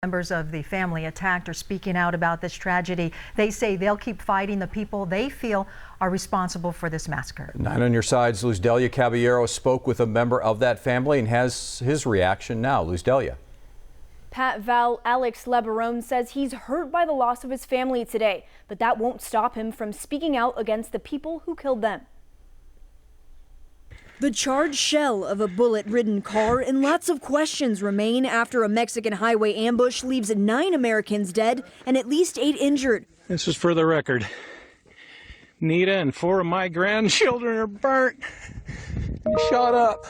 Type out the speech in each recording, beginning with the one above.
Members of the family attacked are speaking out about this tragedy. They say they'll keep fighting the people they feel are responsible for this massacre. 9 on your side's Luz Delia Caballero spoke with a member of that family and has his reaction now. Luz Delia. Pat, Val, Alex Lebarone says he's hurt by the loss of his family today, but that won't stop him from speaking out against the people who killed them. The charred shell of a bullet-ridden car and lots of questions remain after a Mexican highway ambush leaves 9 Americans dead and at least 8 injured. This is for the record. Nita and 4 of my grandchildren are burnt and shot up.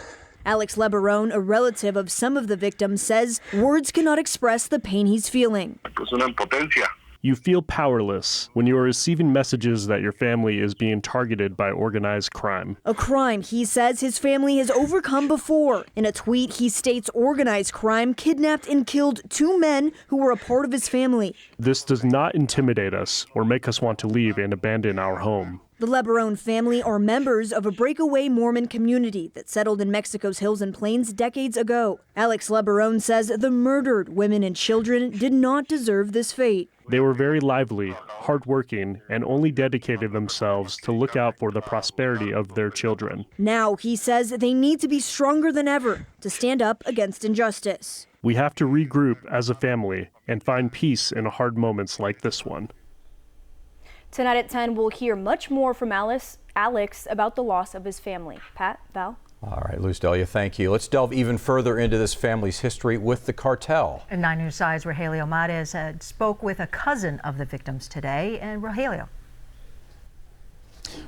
Alex Lebarone, a relative of some of the victims, says words cannot express the pain he's feeling. You feel powerless when you are receiving messages that your family is being targeted by organized crime. A crime he says his family has overcome before. In a tweet, he states organized crime kidnapped and killed 2 men who were a part of his family. This does not intimidate us or make us want to leave and abandon our home. The Lebarone family are members of a breakaway Mormon community that settled in Mexico's hills and plains decades ago. Alex Lebarone says the murdered women and children did not deserve this fate. They were very lively, hardworking, and only dedicated themselves to look out for the prosperity of their children. Now he says they need to be stronger than ever to stand up against injustice. We have to regroup as a family and find peace in hard moments like this one. Tonight at 10, we'll hear much more from Alex about the loss of his family. Pat, Val? All right, Luz Delia, thank you. Let's delve even further into this family's history with the cartel. And 9 News Side's Rogelio Mares spoke with a cousin of the victims today. And Rogelio.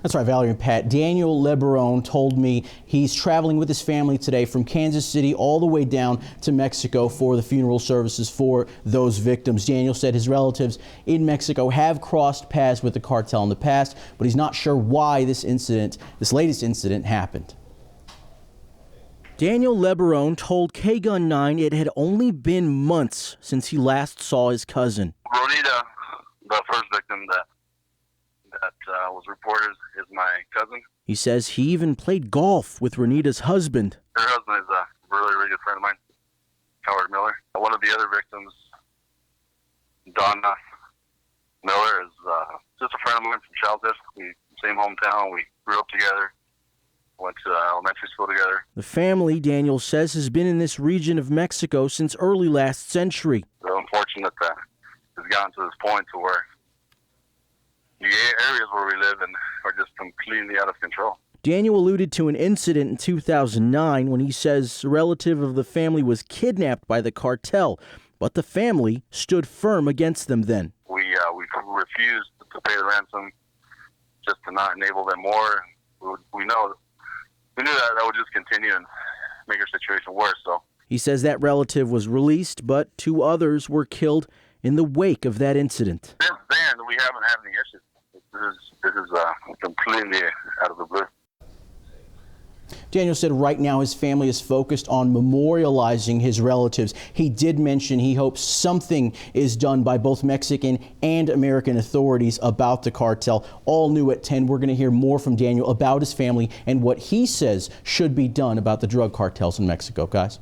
That's right, Valerie and Pat. Daniel Lebarone told me he's traveling with his family today from Kansas City all the way down to Mexico for the funeral services for those victims. Daniel said his relatives in Mexico have crossed paths with the cartel in the past, but he's not sure why this latest incident happened. Daniel Lebarone told KGUN 9 it had only been months since he last saw his cousin. Ronita, the first victim that was reported, is my cousin. He says he even played golf with Ronita's husband. Her husband is a really, really good friend of mine, Howard Miller. One of the other victims, Donna Miller, is just a friend of mine from childhood. Same hometown. We grew up together. Went to elementary school together. The family, Daniel says, has been in this region of Mexico since early last century. So unfortunate that it's gotten to this point to where the areas where we live in are just completely out of control. Daniel alluded to an incident in 2009 when he says a relative of the family was kidnapped by the cartel, but the family stood firm against them then. We refused to pay the ransom just to not enable them more. We knew that would just continue and make our situation worse. So he says that relative was released, but 2 others were killed in the wake of that incident. Since then, we haven't had any issues. This is completely out of the blue. Daniel said right now his family is focused on memorializing his relatives. He did mention he hopes something is done by both Mexican and American authorities about the cartel. All new at 10. We're going to hear more from Daniel about his family and what he says should be done about the drug cartels in Mexico, guys.